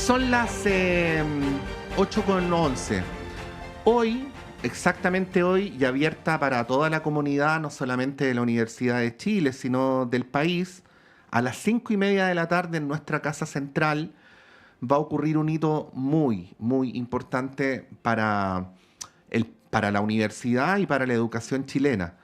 Son las 8:11. Hoy, exactamente hoy, y abierta para toda la comunidad, no solamente de la Universidad de Chile, sino del país, a las 5:30 de la tarde en nuestra casa central va a ocurrir un hito muy, muy importante para la universidad y para la educación chilena.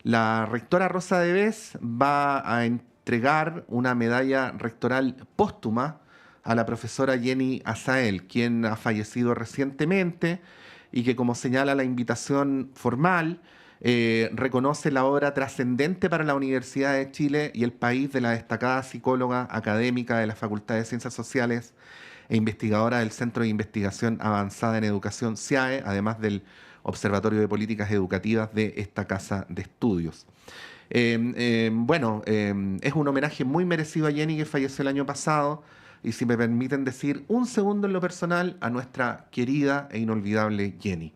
La rectora Rosa de Bes va a entregar una medalla rectoral póstuma a la profesora Jenny Azael, quien ha fallecido recientemente y que, como señala la invitación formal, reconoce la obra trascendente para la Universidad de Chile y el país de la destacada psicóloga académica de la Facultad de Ciencias Sociales e investigadora del Centro de Investigación Avanzada en Educación CIAE, además del Observatorio de Políticas Educativas de esta casa de estudios. Es un homenaje muy merecido a Jenny, que falleció el año pasado, y si me permiten decir un segundo en lo personal, a nuestra querida e inolvidable Jenny.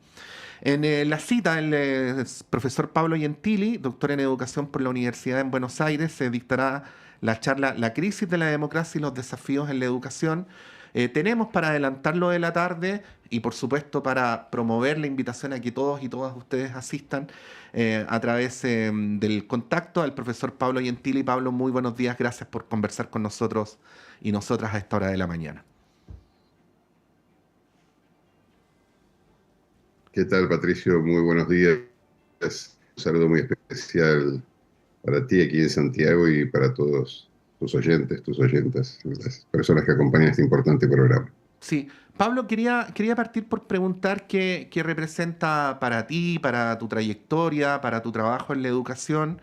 En la cita, el profesor Pablo Gentili, doctor en educación por la Universidad en Buenos Aires, se dictará la charla La crisis de la democracia y los desafíos en la educación. Tenemos para adelantarlo de la tarde y por supuesto para promover la invitación a que todos y todas ustedes asistan a través del contacto al profesor Pablo Gentili. Pablo, muy buenos días, gracias por conversar con nosotros y nosotras a esta hora de la mañana. ¿Qué tal, Patricio? Muy buenos días. Un saludo muy especial para ti aquí en Santiago y para todos tus oyentes, tus oyentas, las personas que acompañan este importante programa. Sí, Pablo, quería partir por preguntar qué representa para ti, para tu trayectoria, para tu trabajo en la educación,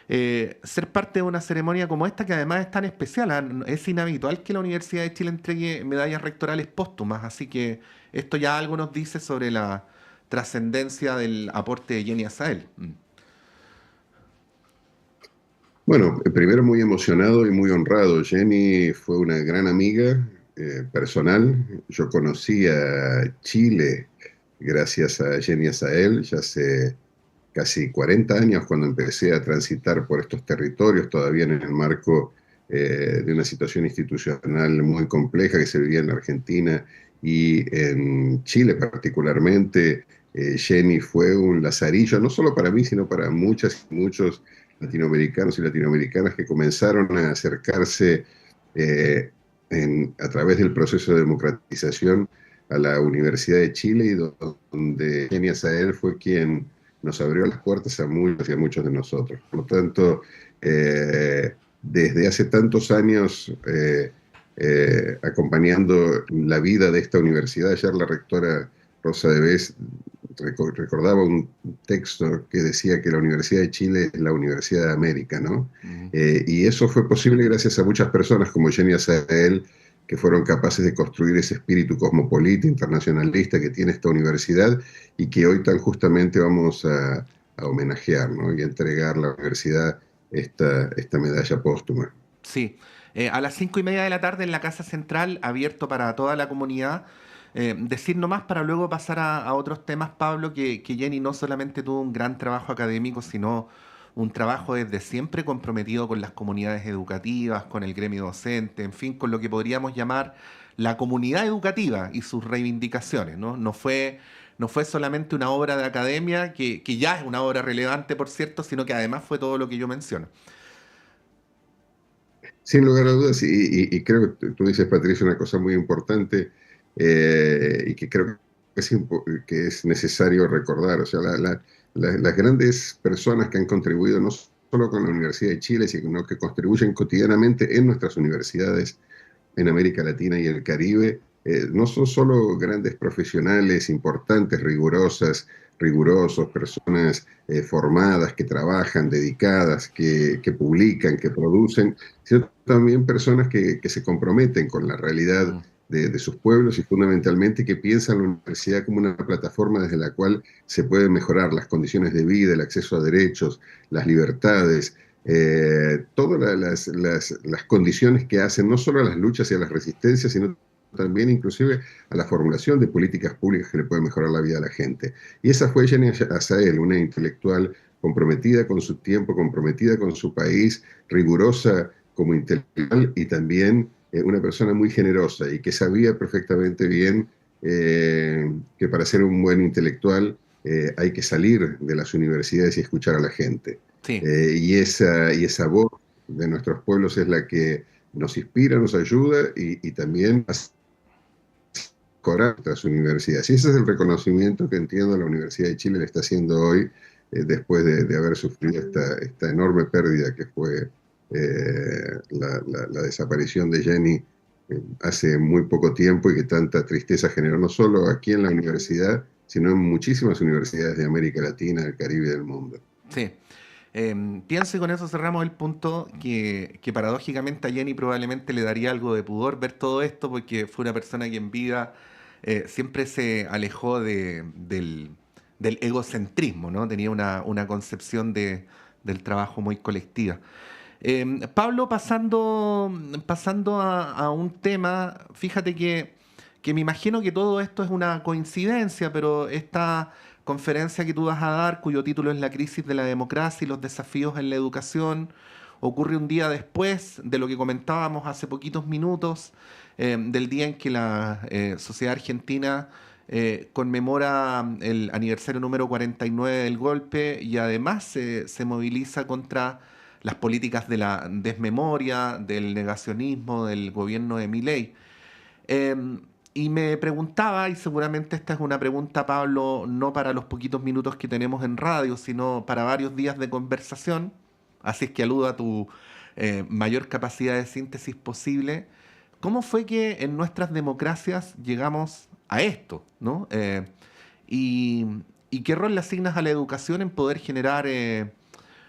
ser parte de una ceremonia como esta, que además es tan especial. Es inhabitual que la Universidad de Chile entregue medallas rectorales póstumas, así que esto ya algo nos dice sobre la trascendencia del aporte de Jenny Azael. Bueno, primero muy emocionado y muy honrado. Jenny fue una gran amiga personal. Yo conocí a Chile gracias a Jenny Azael ya hace casi 40 años, cuando empecé a transitar por estos territorios, todavía en el marco de una situación institucional muy compleja que se vivía en la Argentina y en Chile particularmente. Jenny fue un lazarillo, no solo para mí, sino para muchas y muchos latinoamericanos y latinoamericanas que comenzaron a acercarse a través del proceso de democratización a la Universidad de Chile, y donde Jenny Azael fue quien nos abrió las puertas a muchos y a muchos de nosotros. Por lo tanto, desde hace tantos años acompañando la vida de esta universidad, ayer la rectora Rosa de Bes recordaba un texto que decía que la Universidad de Chile es la Universidad de América, ¿no? Y eso fue posible gracias a muchas personas como Jenny Azael, que fueron capaces de construir ese espíritu cosmopolita, internacionalista que tiene esta universidad y que hoy tan justamente vamos a homenajear, ¿no? Y a entregar a la universidad esta medalla póstuma. Sí, a las 5:30 de la tarde en la Casa Central, abierto para toda la comunidad. Decir nomás para luego pasar a otros temas, Pablo, que Jenny no solamente tuvo un gran trabajo académico, sino un trabajo desde siempre comprometido con las comunidades educativas, con el gremio docente, en fin, con lo que podríamos llamar la comunidad educativa y sus reivindicaciones, ¿no? No fue solamente una obra de academia, que ya es una obra relevante, por cierto, sino que además fue todo lo que yo menciono. Sin lugar a dudas, y creo que tú dices, Patricia, una cosa muy importante y que creo que es necesario recordar. O sea, las grandes personas que han contribuido no solo con la Universidad de Chile, sino que contribuyen cotidianamente en nuestras universidades en América Latina y el Caribe, no son solo grandes profesionales importantes, rigurosos, personas formadas, que trabajan, dedicadas, que publican, que producen, sino también personas que se comprometen con la realidad Mm. de sus pueblos y fundamentalmente que piensan la universidad como una plataforma desde la cual se pueden mejorar las condiciones de vida, el acceso a derechos, las libertades, todas las condiciones que hacen no solo a las luchas y a las resistencias, sino también inclusive a la formulación de políticas públicas que le pueden mejorar la vida a la gente. Y esa fue Jenny Azael, una intelectual comprometida con su tiempo, comprometida con su país, rigurosa como intelectual y también una persona muy generosa y que sabía perfectamente bien que para ser un buen intelectual hay que salir de las universidades y escuchar a la gente. Sí. Y esa voz de nuestros pueblos es la que nos inspira, nos ayuda y también a mejorar nuestras universidades. Y ese es el reconocimiento que entiendo la Universidad de Chile le está haciendo hoy, después de haber sufrido esta enorme pérdida que fue la desaparición de Jenny hace muy poco tiempo y que tanta tristeza generó no solo aquí en la universidad, sino en muchísimas universidades de América Latina, del Caribe y del mundo. Sí. Pienso y con eso cerramos el punto que paradójicamente a Jenny probablemente le daría algo de pudor ver todo esto porque fue una persona que en vida siempre se alejó del egocentrismo, ¿no? Tenía una concepción del trabajo muy colectiva. Pablo, pasando a un tema, fíjate que me imagino que todo esto es una coincidencia, pero esta conferencia que tú vas a dar, cuyo título es La crisis de la democracia y los desafíos en la educación, ocurre un día después de lo que comentábamos hace poquitos minutos, del día en que la sociedad argentina conmemora el aniversario número 49 del golpe y además se moviliza contra las políticas de la desmemoria, del negacionismo del gobierno de Milei. Y me preguntaba, y seguramente esta es una pregunta, Pablo, no para los poquitos minutos que tenemos en radio, sino para varios días de conversación, así es que aludo a tu mayor capacidad de síntesis posible. ¿Cómo fue que en nuestras democracias llegamos a esto, ¿no? Y, y qué rol le asignas a la educación en poder generar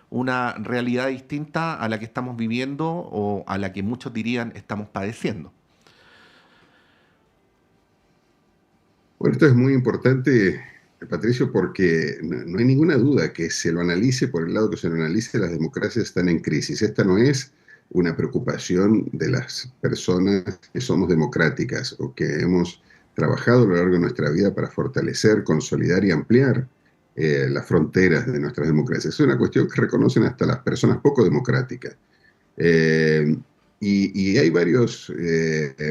una realidad distinta a la que estamos viviendo o a la que muchos dirían estamos padeciendo? Bueno, esto es muy importante, Patricio, porque no hay ninguna duda que se lo analice por el lado que se lo analice, las democracias están en crisis. Esta no es una preocupación de las personas que somos democráticas o que hemos trabajado a lo largo de nuestra vida para fortalecer, consolidar y ampliar las fronteras de nuestras democracias. Es una cuestión que reconocen hasta las personas poco democráticas. Eh, y hay varios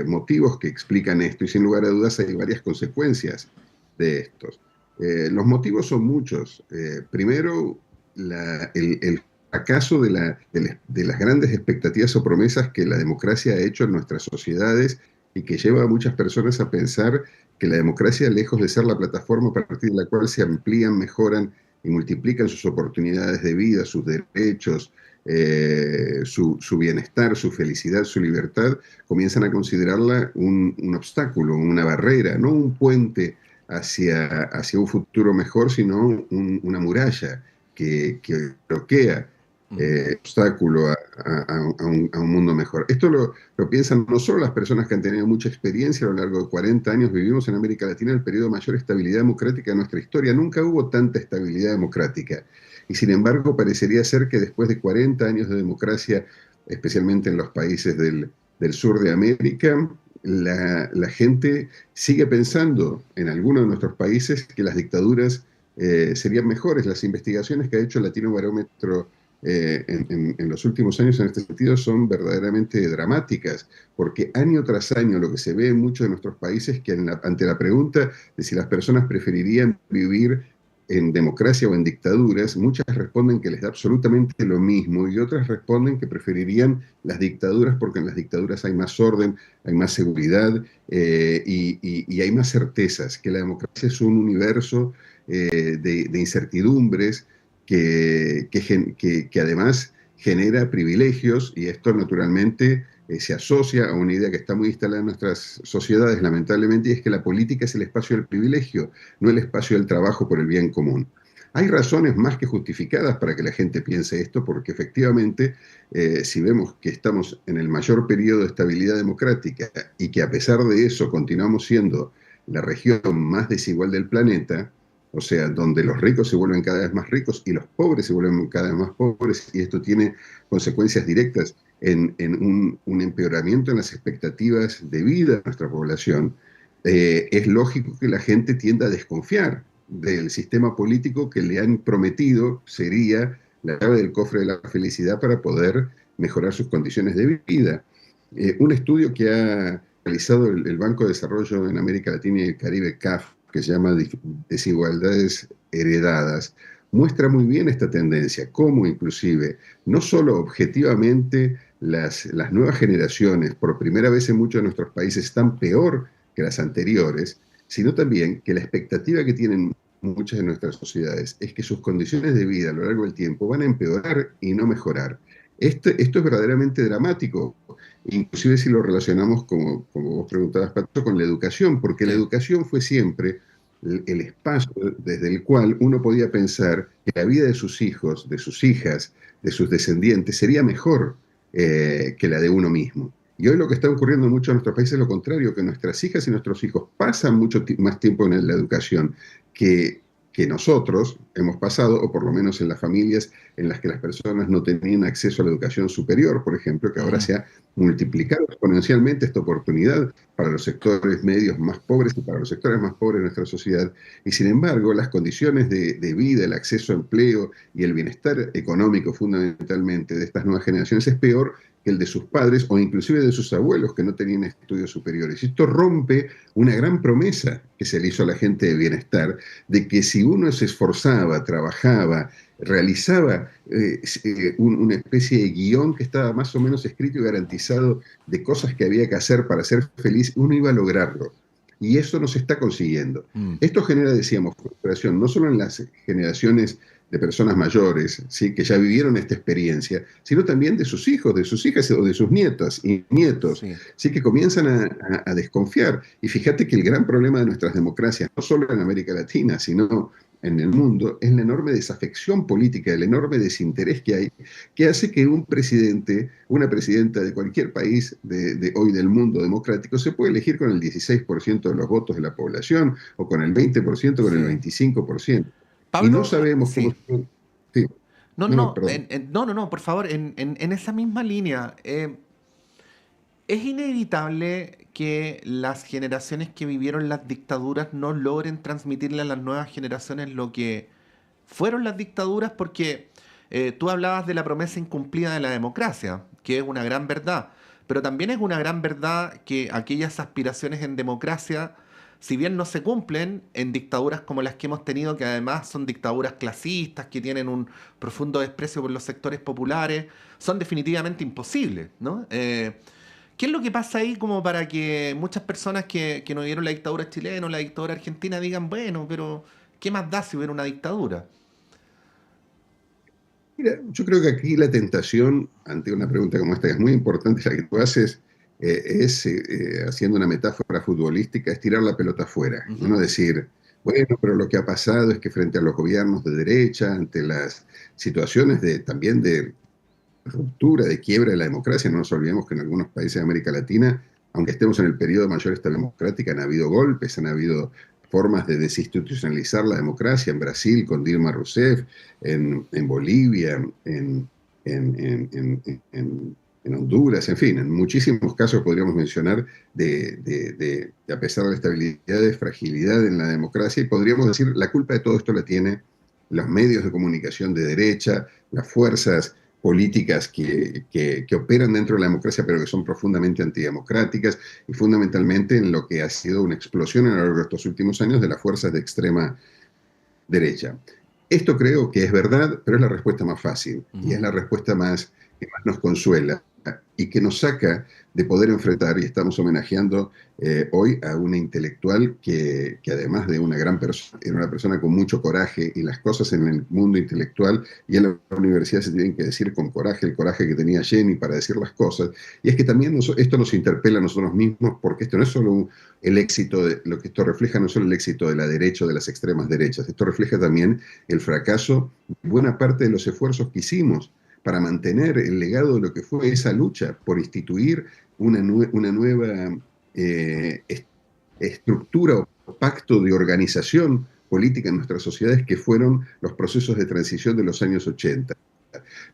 motivos que explican esto y sin lugar a dudas hay varias consecuencias de estos. Los motivos son muchos. Primero, el fracaso de las grandes expectativas o promesas que la democracia ha hecho en nuestras sociedades y que lleva a muchas personas a pensar que la democracia, lejos de ser la plataforma a partir de la cual se amplían, mejoran y multiplican sus oportunidades de vida, sus derechos, su bienestar, su felicidad, su libertad, comienzan a considerarla un obstáculo, una barrera, no un puente hacia un futuro mejor, sino una muralla que bloquea Mm. obstáculo a un mundo mejor. Esto lo piensan no solo las personas que han tenido mucha experiencia a lo largo de 40 años, vivimos en América Latina el periodo de mayor estabilidad democrática de nuestra historia, nunca hubo tanta estabilidad democrática. Y sin embargo, parecería ser que después de 40 años de democracia, especialmente en los países del sur de América, la gente sigue pensando en algunos de nuestros países que las dictaduras serían mejores. Las investigaciones que ha hecho el Latino Barómetro en los últimos años en este sentido son verdaderamente dramáticas, porque año tras año lo que se ve en muchos de nuestros países es que ante la pregunta de si las personas preferirían vivir en democracia o en dictaduras, muchas responden que les da absolutamente lo mismo y otras responden que preferirían las dictaduras porque en las dictaduras hay más orden, hay más seguridad y hay más certezas, que la democracia es un universo de incertidumbres que además genera privilegios y esto naturalmente se asocia a una idea que está muy instalada en nuestras sociedades, lamentablemente, y es que la política es el espacio del privilegio, no el espacio del trabajo por el bien común. Hay razones más que justificadas para que la gente piense esto, porque efectivamente, si vemos que estamos en el mayor periodo de estabilidad democrática y que a pesar de eso continuamos siendo la región más desigual del planeta, o sea, donde los ricos se vuelven cada vez más ricos y los pobres se vuelven cada vez más pobres, y esto tiene consecuencias directas un empeoramiento en las expectativas de vida de nuestra población, es lógico que la gente tienda a desconfiar del sistema político que le han prometido sería la llave del cofre de la felicidad para poder mejorar sus condiciones de vida. Un estudio que ha realizado el Banco de Desarrollo en América Latina y el Caribe, CAF, que se llama Desigualdades Heredadas, muestra muy bien esta tendencia, cómo inclusive, no solo objetivamente las nuevas generaciones, por primera vez en muchos de nuestros países, están peor que las anteriores, sino también que la expectativa que tienen muchas de nuestras sociedades es que sus condiciones de vida a lo largo del tiempo van a empeorar y no mejorar. Esto es verdaderamente dramático, inclusive si lo relacionamos, como vos preguntabas, Pato, con la educación, porque la Sí. educación fue siempre el espacio desde el cual uno podía pensar que la vida de sus hijos, de sus hijas, de sus descendientes sería mejor que la de uno mismo. Y hoy lo que está ocurriendo en muchos de nuestros países es lo contrario, que nuestras hijas y nuestros hijos pasan mucho más tiempo en la educación que, que nosotros hemos pasado, o por lo menos en las familias en las que las personas no tenían acceso a la educación superior, por ejemplo, que ahora Ujú. se ha multiplicado exponencialmente esta oportunidad para los sectores medios más pobres y para los sectores más pobres de nuestra sociedad. Y sin embargo, las condiciones de vida, el acceso a empleo y el bienestar económico fundamentalmente de estas nuevas generaciones es peor que el de sus padres o inclusive de sus abuelos que no tenían estudios superiores. Y esto rompe una gran promesa que se le hizo a la gente de bienestar, de que si uno se esforzaba, trabajaba, realizaba una especie de guión que estaba más o menos escrito y garantizado de cosas que había que hacer para ser feliz, uno iba a lograrlo. Y eso no se está consiguiendo. Mm. Esto genera, decíamos, frustración, no solo en las generaciones de personas mayores, ¿sí? Que ya vivieron esta experiencia, sino también de sus hijos, de sus hijas o de sus nietas y nietos, Sí. ¿sí? Que comienzan a desconfiar. Y fíjate que el gran problema de nuestras democracias, no solo en América Latina, sino en el mundo, es la enorme desafección política, el enorme desinterés que hay, que hace que un presidente, una presidenta de cualquier país de hoy del mundo democrático se puede elegir con el 16% de los votos de la población, o con el 20%, con el Sí. 25%. Y no Pablo, sabemos cómo... sí. Sí, No, no, no, no, perdón. no, no, no, por favor, en esa misma línea, es inevitable que las generaciones que vivieron las dictaduras no logren transmitirle a las nuevas generaciones lo que fueron las dictaduras, porque tú hablabas de la promesa incumplida de la democracia, que es una gran verdad, pero también es una gran verdad que aquellas aspiraciones en democracia, si bien no se cumplen en dictaduras como las que hemos tenido, que además son dictaduras clasistas, que tienen un profundo desprecio por los sectores populares, son definitivamente imposibles, ¿no? ¿Qué es lo que pasa ahí como para que muchas personas que no vieron la dictadura chilena o la dictadura argentina digan, bueno, pero ¿qué más da si hubiera una dictadura? Mira, yo creo que aquí la tentación ante una pregunta como esta, que es muy importante, la que tú haces, haciendo una metáfora futbolística, es tirar la pelota afuera. Ujú. Uno decir, bueno, pero lo que ha pasado es que frente a los gobiernos de derecha, ante las situaciones también de ruptura, de quiebra de la democracia, no nos olvidemos que en algunos países de América Latina, aunque estemos en el periodo de mayor estabilidad democrática, han habido golpes, han habido formas de desinstitucionalizar la democracia, en Brasil con Dilma Rousseff, en Bolivia, en Honduras, en fin, en muchísimos casos podríamos mencionar a pesar de la estabilidad, de fragilidad en la democracia, y podríamos decir la culpa de todo esto la tiene los medios de comunicación de derecha, las fuerzas políticas que operan dentro de la democracia, pero que son profundamente antidemocráticas, y fundamentalmente en lo que ha sido una explosión a lo largo de estos últimos años de las fuerzas de extrema derecha. Esto creo que es verdad, pero es la respuesta más fácil y es Ujú. la respuesta que más nos consuela y que nos saca de poder enfrentar, y estamos homenajeando hoy a una intelectual que además de una gran persona, era una persona con mucho coraje, y las cosas en el mundo intelectual y en la universidad se tienen que decir con coraje, el coraje que tenía Jenny para decir las cosas. Y es que también esto nos interpela a nosotros mismos, porque esto no es solo el éxito, lo que esto refleja no es solo el éxito de la derecha o de las extremas derechas, esto refleja también el fracaso de buena parte de los esfuerzos que hicimos para mantener el legado de lo que fue esa lucha por instituir una nueva estructura o pacto de organización política en nuestras sociedades, que fueron los procesos de transición de los años 80.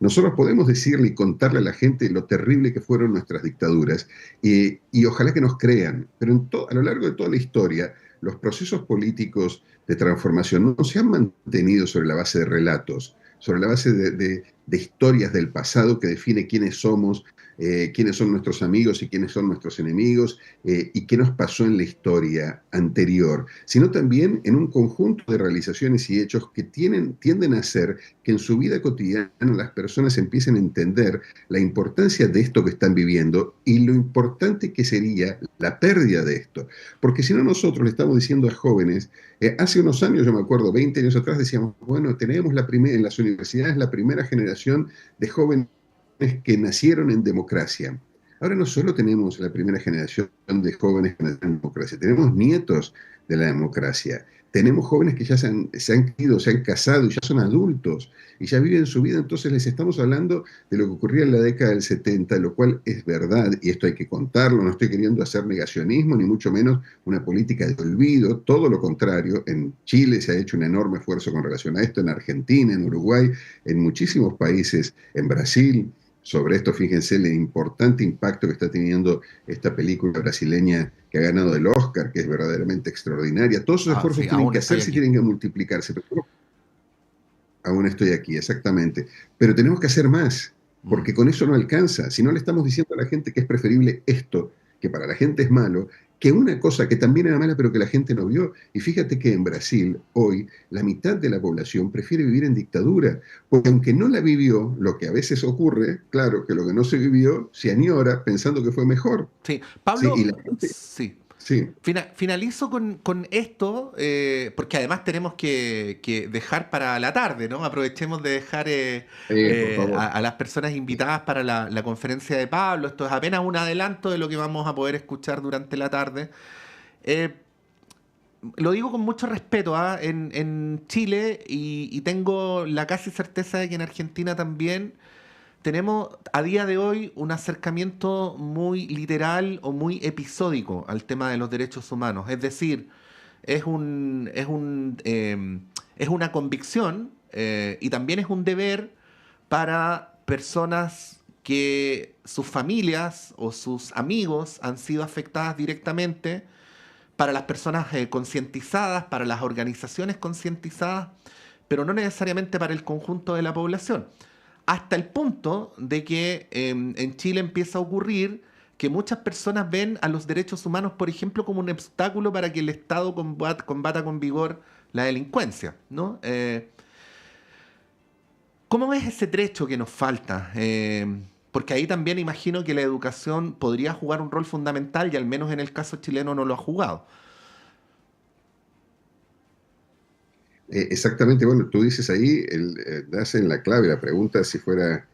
Nosotros podemos decirle y contarle a la gente lo terrible que fueron nuestras dictaduras, y ojalá que nos crean, pero a lo largo de toda la historia los procesos políticos de transformación no se han mantenido sobre la base de relatos, sobre la base de historias del pasado que define quiénes somos, quiénes son nuestros amigos y quiénes son nuestros enemigos, y qué nos pasó en la historia anterior, sino también en un conjunto de realizaciones y hechos que tienden a hacer que en su vida cotidiana las personas empiecen a entender la importancia de esto que están viviendo y lo importante que sería la pérdida de esto. Porque si no, nosotros le estamos diciendo a jóvenes, hace unos años, yo me acuerdo, 20 años atrás, decíamos, bueno, tenemos en las universidades la primera generación de jóvenes que nacieron en democracia. Ahora no solo tenemos la primera generación de jóvenes que nacieron en democracia, tenemos nietos de la democracia. Tenemos jóvenes que ya se han ido, se han casado y ya son adultos y ya viven su vida. Entonces les estamos hablando de lo que ocurría en la década del 70, lo cual es verdad, y esto hay que contarlo. No estoy queriendo hacer negacionismo, ni mucho menos una política de olvido. Todo lo contrario, en Chile se ha hecho un enorme esfuerzo con relación a esto, en Argentina, en Uruguay, en muchísimos países, en Brasil. Sobre esto, fíjense el importante impacto que está teniendo esta película brasileña que ha ganado el Oscar, que es verdaderamente extraordinaria. Todos esos esfuerzos Sí, tienen aún que estoy hacerse y aquí. tienen que multiplicarse. Pero aún estoy aquí, exactamente. Pero tenemos que hacer más, Mm. porque con eso no alcanza. Si no le estamos diciendo a la gente que es preferible esto, que para la gente es malo, que una cosa que también era mala pero que la gente no vio. Y fíjate que en Brasil hoy la mitad de la población prefiere vivir en dictadura, porque aunque no la vivió, lo que a veces ocurre, claro, que lo que no se vivió se añora pensando que fue mejor. Sí, ¿Sí? Y Pablo, la gente, sí. sí, Finalizo con esto, porque además tenemos que dejar para la tarde, ¿no? Aprovechemos de dejar por favor. a las personas invitadas para la conferencia de Pablo. Esto es apenas un adelanto de lo que vamos a poder escuchar durante la tarde. Eh, lo digo con mucho respeto, ¿ah? En Chile, y tengo la casi certeza de que en Argentina también tenemos a día de hoy un acercamiento muy literal o muy episódico al tema de los derechos humanos. Es decir, es una convicción, y también es un deber para personas que sus familias o sus amigos han sido afectadas directamente, para las personas concientizadas, para las organizaciones concientizadas, pero no necesariamente para el conjunto de la población. Hasta el punto de que en Chile empieza a ocurrir que muchas personas ven a los derechos humanos, por ejemplo, como un obstáculo para que el Estado combata con vigor la delincuencia, ¿no? ¿Cómo ves ese trecho que nos falta? Porque ahí también imagino que la educación podría jugar un rol fundamental, y al menos en el caso chileno no lo ha jugado. Exactamente, bueno, tú dices ahí, das en la clave, la pregunta si fuera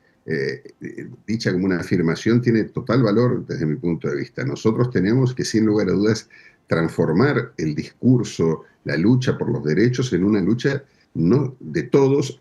dicha como una afirmación tiene total valor desde mi punto de vista. Nosotros tenemos que, sin lugar a dudas, transformar el discurso, la lucha por los derechos en una lucha no de todos,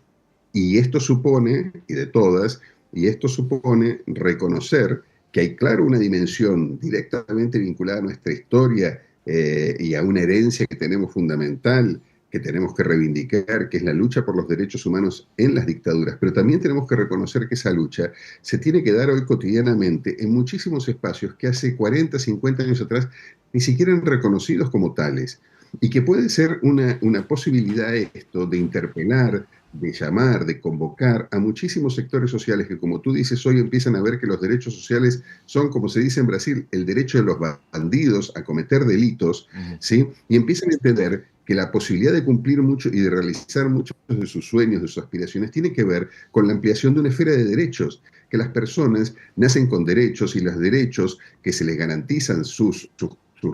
y esto supone, y de todas, y esto supone reconocer que hay, claro, una dimensión directamente vinculada a nuestra historia, y a una herencia que tenemos fundamental, que tenemos que reivindicar, que es la lucha por los derechos humanos en las dictaduras, pero también tenemos que reconocer que esa lucha se tiene que dar hoy cotidianamente en muchísimos espacios que hace 40, 50 años atrás ni siquiera eran reconocidos como tales, y que puede ser una posibilidad esto de interpelar, de llamar, de convocar a muchísimos sectores sociales que, como tú dices, hoy empiezan a ver que los derechos sociales son, como se dice en Brasil, el derecho de los bandidos a cometer delitos, Ujú. ¿sí? Y empiezan a entender que la posibilidad de cumplir mucho y de realizar muchos de sus sueños, de sus aspiraciones, tiene que ver con la ampliación de una esfera de derechos, que las personas nacen con derechos, y los derechos que se les garantizan sus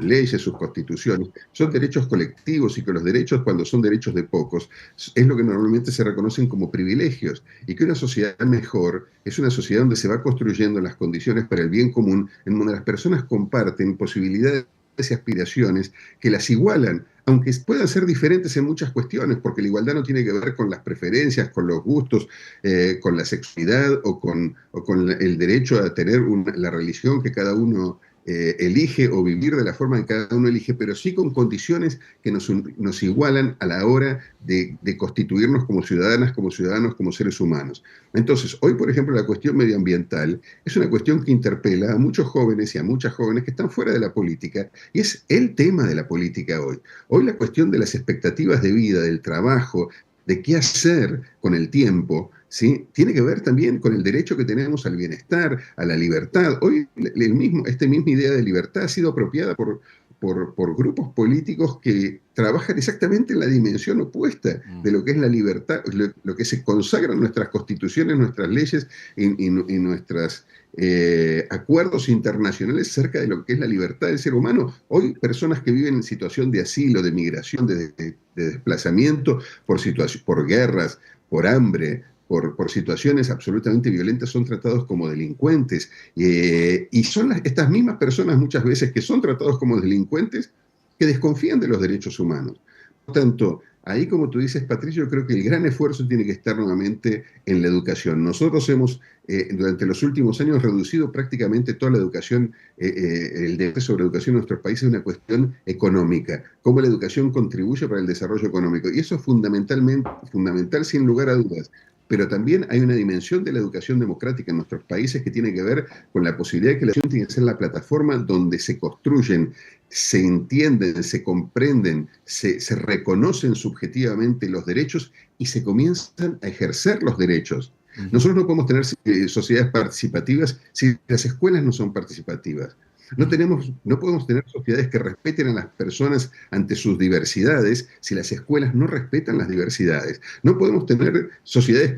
leyes, sus constituciones, son derechos colectivos, y que los derechos, cuando son derechos de pocos, es lo que normalmente se reconocen como privilegios, y que una sociedad mejor es una sociedad donde se va construyendo las condiciones para el bien común, en donde las personas comparten posibilidades y aspiraciones que las igualan, aunque puedan ser diferentes en muchas cuestiones, porque la igualdad no tiene que ver con las preferencias, con los gustos, con la sexualidad, o con el derecho a tener la religión que cada uno elige, o vivir de la forma que cada uno elige, pero sí con condiciones que nos igualan a la hora de constituirnos como ciudadanas, como ciudadanos, como seres humanos. Entonces, hoy, por ejemplo, la cuestión medioambiental es una cuestión que interpela a muchos jóvenes y a muchas jóvenes que están fuera de la política, y es el tema de la política hoy. Hoy la cuestión de las expectativas de vida, del trabajo, de qué hacer con el tiempo, ¿sí? Tiene que ver también con el derecho que tenemos al bienestar, a la libertad. Hoy esta misma idea de libertad ha sido apropiada por grupos políticos que trabajan exactamente en la dimensión opuesta Mm. de lo que es la libertad, lo que se consagra en nuestras constituciones, nuestras leyes y nuestros acuerdos internacionales acerca de lo que es la libertad del ser humano. Hoy personas que viven en situación de asilo, de migración, de desplazamiento por guerras, por hambre, por situaciones absolutamente violentas, son tratados como delincuentes. Y son estas mismas personas muchas veces que son tratados como delincuentes que desconfían de los derechos humanos. Por tanto, ahí como tú dices, Patricio, yo creo que el gran esfuerzo tiene que estar nuevamente en la educación. Nosotros hemos, durante los últimos años, reducido prácticamente toda la educación, el debate sobre educación en nuestros países a una cuestión económica, cómo la educación contribuye para el desarrollo económico. Y eso es fundamental sin lugar a dudas. Pero también hay una dimensión de la educación democrática en nuestros países que tiene que ver con la posibilidad de que la educación tiene que ser la plataforma donde se construyen, se entienden, se comprenden, se reconocen subjetivamente los derechos y se comienzan a ejercer los derechos. Ujú, Nosotros no podemos tener sociedades participativas si las escuelas no son participativas. mm. No podemos tener sociedades que respeten a las personas ante sus diversidades si las escuelas no respetan las diversidades. No podemos tener sociedades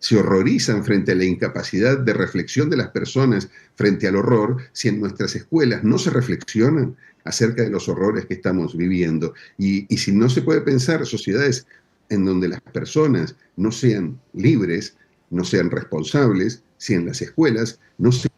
se horrorizan frente a la incapacidad de reflexión de las personas frente al horror si en nuestras escuelas no se reflexionan acerca de los horrores que estamos viviendo. Y si no se puede pensar sociedades en donde las personas no sean libres, no sean responsables, si en las escuelas no se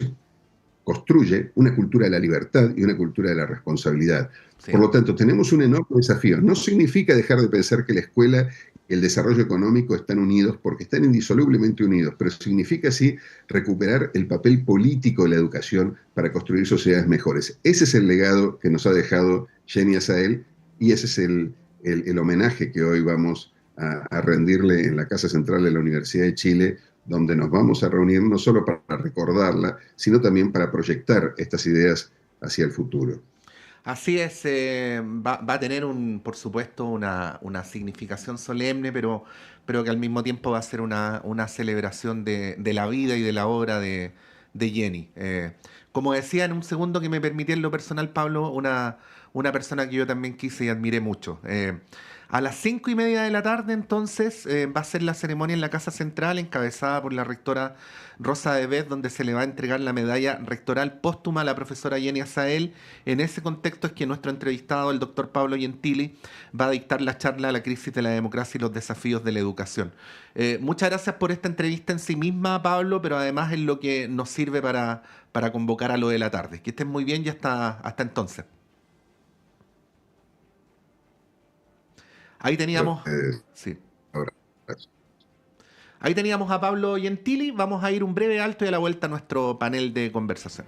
construye una cultura de la libertad y una cultura de la responsabilidad. Por Sí. lo tanto, tenemos un enorme desafío. No significa dejar de pensar que la escuela y el desarrollo económico están unidos, porque están indisolublemente unidos, pero significa sí recuperar el papel político de la educación para construir sociedades mejores. Ese es el legado que nos ha dejado Jenny Asael y ese es el homenaje que hoy vamos a rendirle en la Casa Central de la Universidad de Chile, donde nos vamos a reunir no solo para recordarla, sino también para proyectar estas ideas hacia el futuro. Así es, va a tener por supuesto, una significación solemne, pero que al mismo tiempo va a ser una celebración de la vida y de la obra de Jenny. Como decía en un segundo que me permitía en lo personal, Pablo, una persona que yo también quise y admiré mucho. A las 5:30 de la tarde, entonces, va a ser la ceremonia en la Casa Central, encabezada por la rectora Rosa de Beth, donde se le va a entregar la medalla rectoral póstuma a la profesora Jenny Asael. En ese contexto es que nuestro entrevistado, el doctor Pablo Gentili, va a dictar la charla La crisis de la democracia y los desafíos de la educación. Muchas gracias por esta entrevista en sí misma, Pablo, pero además es lo que nos sirve para convocar a lo de la tarde. Que estén muy bien y hasta entonces. Ahí teníamos, sí. Ahora, Ahí teníamos a Pablo Gentili. Vamos a ir un breve alto y a la vuelta a nuestro panel de conversación.